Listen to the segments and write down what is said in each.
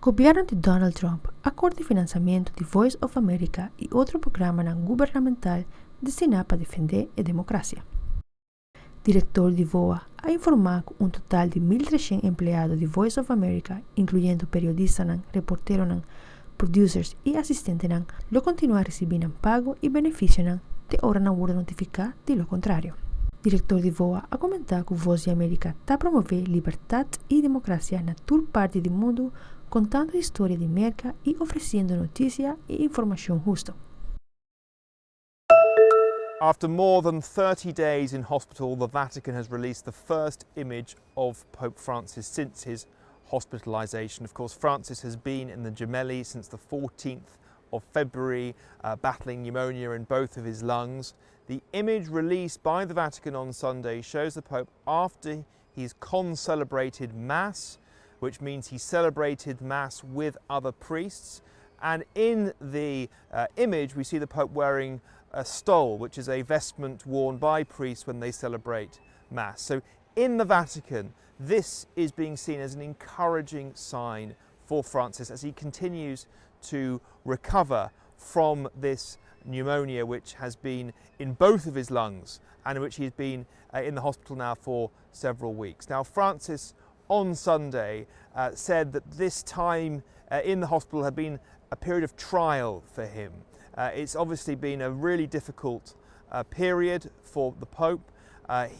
governo de Donald Trump acorda financiamento de Voice of America e outro programa governamental destinado para defender a democracia. Diretor de VOA ha informado que um total de 1.300 empregados de Voice of America, incluyendo periodistas, reporteros, producers e assistentes, lo continuam recebendo pago e benefício de hora na hora notificar de lo contrário. Diretor de VOA ha comentado que Voz de América está promover liberdade e democracia na toda parte do mundo, contando a história de Merca e oferecendo notícia e informação justa. After more than 30 days in hospital, the Vatican has released the first image of Pope Francis since his hospitalization. Of course, Francis has been in the Gemelli since the 14th of February, battling pneumonia in both of his lungs. The image released by the Vatican on Sunday shows the Pope after he's concelebrated Mass, which means he celebrated Mass with other priests. And in the image, we see the Pope wearing a stole, which is a vestment worn by priests when they celebrate Mass. So in the Vatican, this is being seen as an encouraging sign for Francis as he continues to recover from this pneumonia, which has been in both of his lungs and in which he's been in the hospital now for several weeks. Now, Francis on Sunday said that this time in the hospital had been a period of trial for him. It's obviously been a really difficult period for the Pope.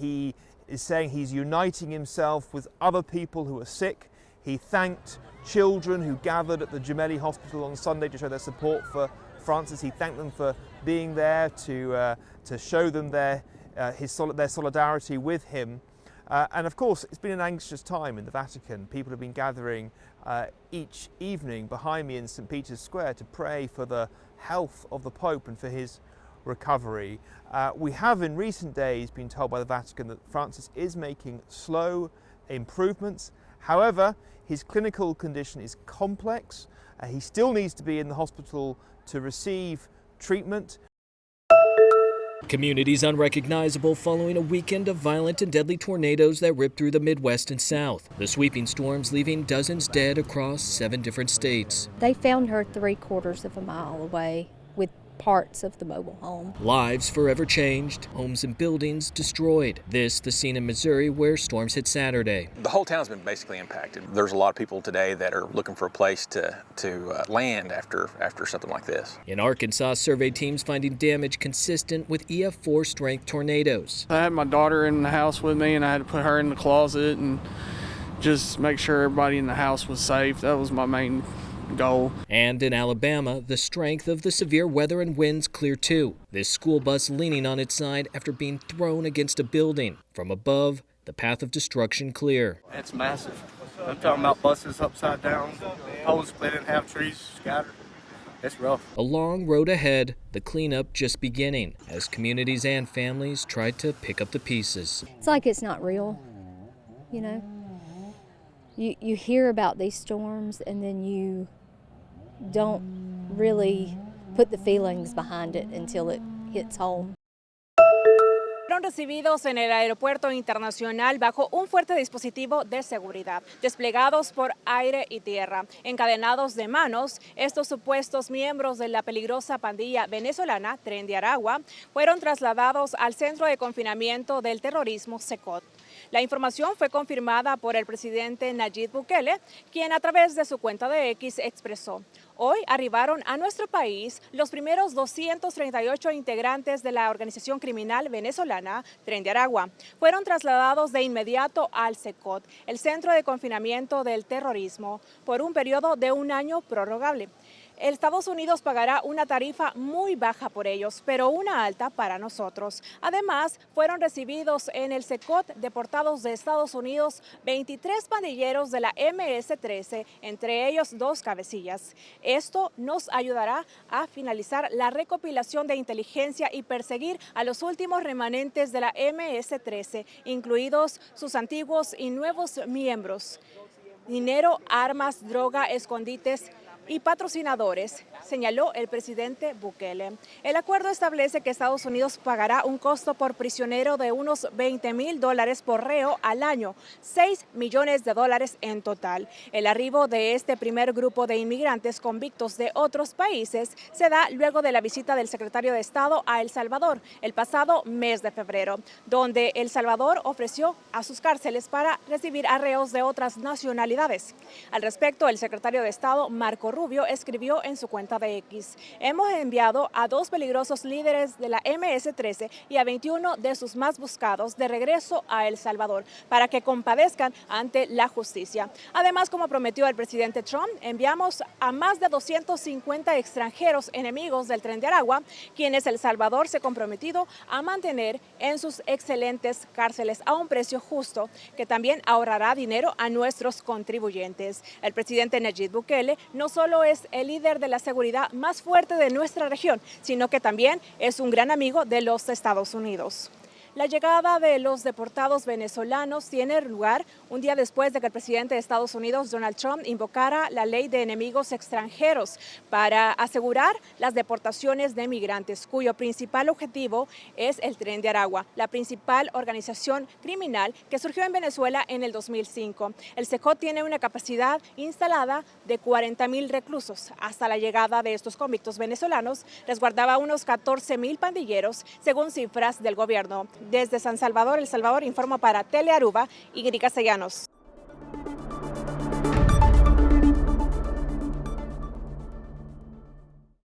He is saying he's uniting himself with other people who are sick. He thanked children who gathered at the Gemelli Hospital on Sunday to show their support for Francis. He thanked them for being there to show them their solidarity with him. And of course, it's been an anxious time in the Vatican. People have been gathering each evening behind me in St. Peter's Square to pray for the health of the Pope and for his recovery. We have in recent days been told by the Vatican that Francis is making slow improvements. However, his clinical condition is complex. He still needs to be in the hospital to receive treatment. Communities unrecognizable following a weekend of violent and deadly tornadoes that ripped through the Midwest and South. The sweeping storms leaving dozens dead across 7 different states. They found her 3/4 of a mile away with parts of the mobile home. Lives forever changed, homes and buildings destroyed. This, the scene in Missouri where storms hit Saturday. The whole town's been basically impacted. There's a lot of people today that are looking for a place to land after something like this. In Arkansas, survey teams finding damage consistent with EF4 strength tornadoes. I had my daughter in the house with me and I had to put her in the closet and just make sure everybody in the house was safe. That was my main goal. And in Alabama, the strength of the severe weather and winds clear too. This school bus leaning on its side after being thrown against a building. From above, the path of destruction clear. It's massive. I'm talking about buses upside down, poles split in half, trees scattered. It's rough. A long road ahead, the cleanup just beginning as communities and families try to pick up the pieces. It's like it's not real, you know. You hear about these storms and then you don't really put the feelings behind it until it hits home. Fueron recibidos en el aeropuerto internacional bajo un fuerte dispositivo de seguridad, desplegados por aire y tierra. Encadenados de manos, estos supuestos miembros de la peligrosa pandilla venezolana, Tren de Aragua, fueron trasladados al centro de confinamiento del terrorismo SECOT. La información fue confirmada por el presidente Nayib Bukele, quien a través de su cuenta de X expresó: hoy arribaron a nuestro país los primeros 238 integrantes de la organización criminal venezolana Tren de Aragua. Fueron trasladados de inmediato al SECOT, el centro de confinamiento del terrorismo, por un periodo de 1 año prorrogable. Estados Unidos pagará una tarifa muy baja por ellos, pero una alta para nosotros. Además, fueron recibidos en el SECOT deportados de Estados Unidos 23 pandilleros de la MS-13, entre ellos 2 cabecillas. Esto nos ayudará a finalizar la recopilación de inteligencia y perseguir a los últimos remanentes de la MS-13, incluidos sus antiguos y nuevos miembros. Dinero, armas, droga, escondites, y patrocinadores, señaló el presidente Bukele. El acuerdo establece que Estados Unidos pagará un costo por prisionero de unos $20,000 por reo al año, $6 millones en total. El arribo de este primer grupo de inmigrantes convictos de otros países se da luego de la visita del secretario de Estado a El Salvador el pasado mes de febrero, donde El Salvador ofreció a sus cárceles para recibir a reos de otras nacionalidades. Al respecto, el secretario de Estado, Marco Rubio, escribió en su cuenta de X: hemos enviado a 2 peligrosos líderes de la MS-13 y a 21 de sus más buscados de regreso a El Salvador para que compadezcan ante la justicia. Además, como prometió el presidente Trump, enviamos a más de 250 extranjeros enemigos del tren de Aragua, quienes El Salvador se ha comprometido a mantener en sus excelentes cárceles a un precio justo, que también ahorrará dinero a nuestros contribuyentes. El presidente Nayib Bukele no solo es el líder de la seguridad más fuerte de nuestra región, sino que también es un gran amigo de los Estados Unidos. La llegada de los deportados venezolanos tiene lugar un día después de que el presidente de Estados Unidos, Donald Trump, invocara la ley de enemigos extranjeros para asegurar las deportaciones de migrantes, cuyo principal objetivo es el tren de Aragua, la principal organización criminal que surgió en Venezuela en el 2005. El CECO tiene una capacidad instalada de 40,000 reclusos. Hasta la llegada de estos convictos venezolanos, resguardaba unos 14,000 pandilleros, según cifras del gobierno. Desde San Salvador, El Salvador, informo para Telearuba y Castellanos.